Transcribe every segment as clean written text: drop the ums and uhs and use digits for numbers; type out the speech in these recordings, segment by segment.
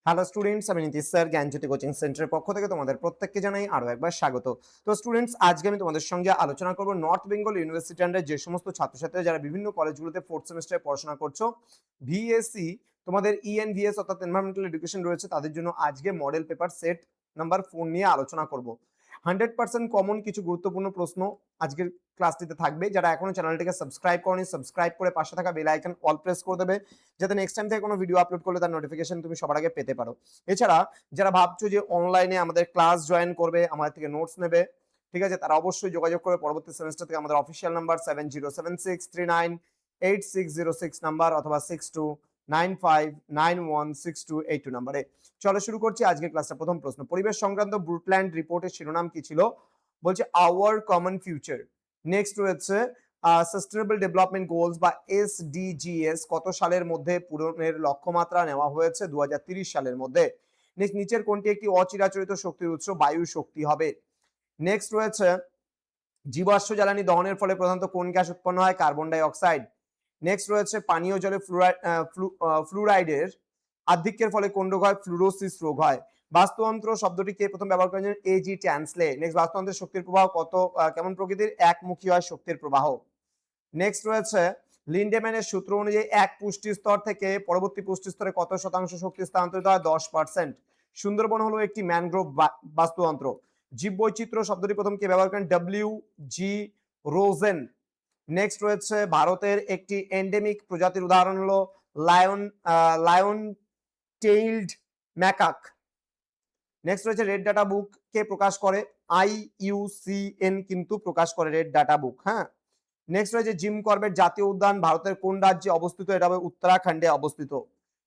Hello students, আমি Nitish sir জ্ঞানজ্যোতি coaching সেন্টারের পক্ষ থেকে তোমাদের প্রত্যেককে জানাই আরো একবার স্বাগত। তো স্টুডেন্টস, আজকে আমি তোমাদের সঙ্গে আলোচনা করব নর্থ বেঙ্গল ইউনিভার্সিটি আন্ডারে যে সমস্ত ছাত্রছাত্রীরা যারা বিভিন্ন কলেজগুলোতে ফোর্থ সেমিস্টারে পড়াশোনা করছো, ভিএসসি তোমাদের ইএনভিএস অর্থাৎ এনভায়রনমেন্টাল এডুকেশন রয়েছে, তাদের জন্য আজকে মডেল পেপার সেট নাম্বার 4 নিয়ে আলোচনা করব। 100% কমন কিছু গুরুত্বপূর্ণ প্রশ্ন আজকের ক্লাসটিতে থাকবে। যারা এখনো চ্যানেলটিকে সাবস্ক্রাইব করনি, সাবস্ক্রাইব করে পাশে থাকা বেল আইকন অল প্রেস করে দেবে, যাতে নেক্সট টাইম থেকে কোনো ভিডিও আপলোড করলে তার নোটিফিকেশন তুমি সবার আগে পেতে পারো। এছাড়া যারা ভাবছো যে অনলাইনে আমাদের ক্লাস জয়েন করবে, আমাদের থেকে নোটস নেবে, ঠিক আছে, তারা অবশ্যই যোগাযোগ করবে পরবর্তী সেমিস্টার থেকে আমাদের অফিসিয়াল নাম্বার 7076398606 নাম্বার অথবা 6295916282 নাম্বারে। চলো শুরু করছি আজকের ক্লাসটা। প্রথম প্রশ্ন, পরিবেশ সংক্রান্ত ব্রুটল্যান্ড রিপোর্টের শিরোনাম কি ছিল? বলছে আওয়ার কমন ফিউচার। নেক্সট রয়েছে সাস্টেনেবল ডেভেলপমেন্ট গোলস বা এসডিজিএস কত সালের মধ্যে পূরণের লক্ষ্যমাত্রা নেওয়া হয়েছে? 2030 সালের মধ্যে। নেক্সট, নিচের কোনটি একটি অচিরাচরিত শক্তির উৎস? বায়ু শক্তি হবে। নেক্সট রয়েছে জীবাশ্ম জ্বালানি দহনের ফলে প্রধানত কোন গ্যাস উৎপন্ন হয়? Carbon die oxide. নেক্সট রয়েছে পানীয় জলে ফ্লুরাইডের আধিক্যের ফলে কোন রোগ হয়? ফ্লুরোসিস রোগ হয়। বাস্তুতন্ত্র শব্দটি কে প্রথম ব্যবহার করেছেন? AG Tansley. নেক্সট, বাস্তুতন্ত্রের শক্তির প্রবাহ কেমন প্রকৃতির? একমুখী হয় শক্তির প্রবাহ। নেক্সট রয়েছে লিন্ডেম্যানের সূত্র অনুযায়ী এক পুষ্টি স্তর থেকে পরবর্তী পুষ্টি স্তরে কত শতাংশ শক্তি স্থানান্তরিত হয়? 10%। সুন্দরবন হলো একটি ম্যানগ্রোভ বাস্তুতন্ত্র। জীববৈচিত্র্য শব্দটি প্রথম কে ব্যবহার করেন? ডব্লিউ.জি. রোজেন। নেক্সট রয়েছে ভারতের একটি এন্ডেমিক প্রজাতির উদাহরণ হলো লায়ন টেইলড ম্যাকাক। নেক্সট রয়েছে রেড ডাটা বুক কে প্রকাশ করে? IUCN কিন্তু প্রকাশ করে রেড ডাটা বুক। হ্যাঁ। নেক্সট রয়েছে জিম করবেট জাতীয় উদ্যান ভারতের কোন রাজ্যে অবস্থিত? এটা হবে উত্তরাখণ্ডে অবস্থিত।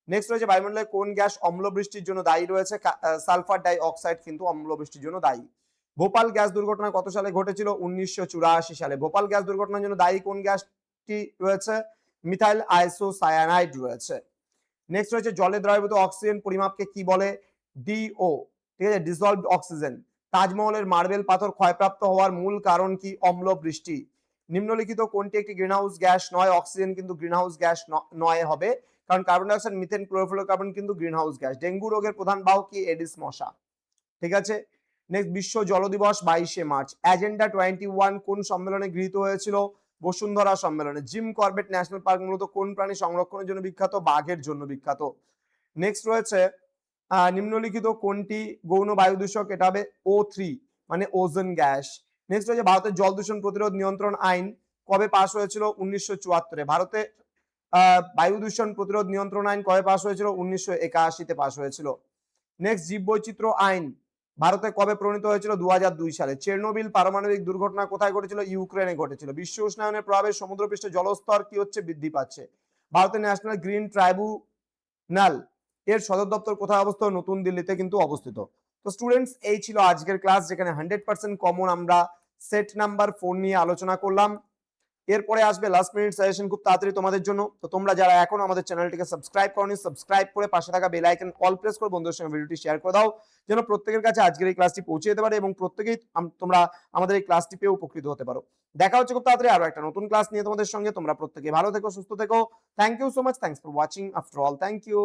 নেক্সট রয়েছে বায়ুমণ্ডলে কোন গ্যাস অম্ল বৃষ্টির জন্য দায়ী রয়েছে? সালফার ডাই অক্সাইড কিন্তু অম্ল বৃষ্টির জন্য দায়ী। ভোপাল গ্যাস দুর্ঘটনা কত সালে ঘটেছিল? 1984 সালে। ভোপাল গ্যাস দুর্ঘটনার জন্য দায়ী কোন গ্যাসটি রয়েছে? মিথাইল আইসোসায়ানাইড রয়েছে। নেক্সট রয়েছে জলে দ্রবীভূত অক্সিজেন পরিমাপকে কি বলে? DO, ঠিক আছে, ডিসলভড অক্সিজেন। তাজমহলের মার্বেল পাথর ক্ষয়প্রাপ্ত হওয়ার মূল কারণ কি? অম্ল বৃষ্টি। নিম্নলিখিত কোনটি একটি গ্রিনহাউস গ্যাস নয়? অক্সিজেন কিন্তু গ্রিনহাউস গ্যাস নয় হবে, কারণ কার্বন ডাইঅক্সাইড, মিথেন, ক্লোরোফ্লোরোকার্বন কিন্তু গ্রিনহাউস গ্যাস। ডেঙ্গু রোগের প্রধান বাহক কি? এডিস মশা। ঠিক আছে। নেক্সট, বিশ্ব জল দিবস 22শে মার্চ। এজেন্ডা 21 কোন সম্মেলনে গৃহীত হয়েছিল? বসুন্ধরা সম্মেলনে। জিম করবেট ন্যাশনাল পার্ক মূলত কোন প্রাণী সংরক্ষণের জন্য বিখ্যাত? বাঘের জন্য বিখ্যাত। নেক্সট রয়েছে নিম্নলিখিত কোনটি গৌণ বায়ু দূষক? এটা হবে O3, মানে ওজোন গ্যাস। নেক্সট রয়েছে ভারতের জল দূষণ প্রতিরোধ নিয়ন্ত্রণ আইন কবে পাস হয়েছিল? 1974-এ। ভারতে বায়ু দূষণ প্রতিরোধ নিয়ন্ত্রণ আইন কবে পাস হয়েছিল? 1981-তে পাস হয়েছিল। নেক্সট, জীববৈচিত্র্য আইন ভারতে কবে প্রণীত হয়েছিল? 2002 সালে। চেরনোবিল পারমাণবিক দুর্ঘটনা কোথায় ঘটেছিল? ইউক্রেনে ঘটেছিল। বিশ্ব উষ্ণায়নের প্রভাবে সমুদ্রপৃষ্ঠে জলস্তর কি হচ্ছে? বৃদ্ধি পাচ্ছে। ভারতের ন্যাশনাল গ্রিন ট্রাইব্যুনাল এর সদর দপ্তর কোথায় অবস্থিত? নতুন দিল্লিতে কিন্তু অবস্থিত। তো স্টুডেন্টস, এই ছিল আজকের ক্লাস, যেখানে 100% কমন আমরা সেট নাম্বার 4 নিয়ে আলোচনা করলাম। এরপরে আসবে লাস্ট মিনিট সাজেশন খুব তাড়াতাড়ি তোমাদের জন্য। তো তোমরা যারা এখনো আমাদের চ্যানেলটিকে সাবস্ক্রাইব করনি, সাবস্ক্রাইব করে পাশে থাকা বেল আইকন অল প্রেস করে বন্ধুদের সঙ্গে ভিডিওটি শেয়ার করে দাও, যেন প্রত্যেকের কাছে আজকের এই ক্লাসটি পৌঁছে যেতে পারে এবং প্রত্যেকেই তোমরা আমাদের এই ক্লাসটি পেয়ে উপকৃত হতে পারো। দেখা হচ্ছে খুব তাড়াতাড়ি আরো একটা নতুন ক্লাস নিয়ে তোমাদের সঙ্গে। তোমরা প্রত্যেকে ভালো থেকো, সুস্থ থেকো। Thank you so much. Thanks for watching after all. Thank you.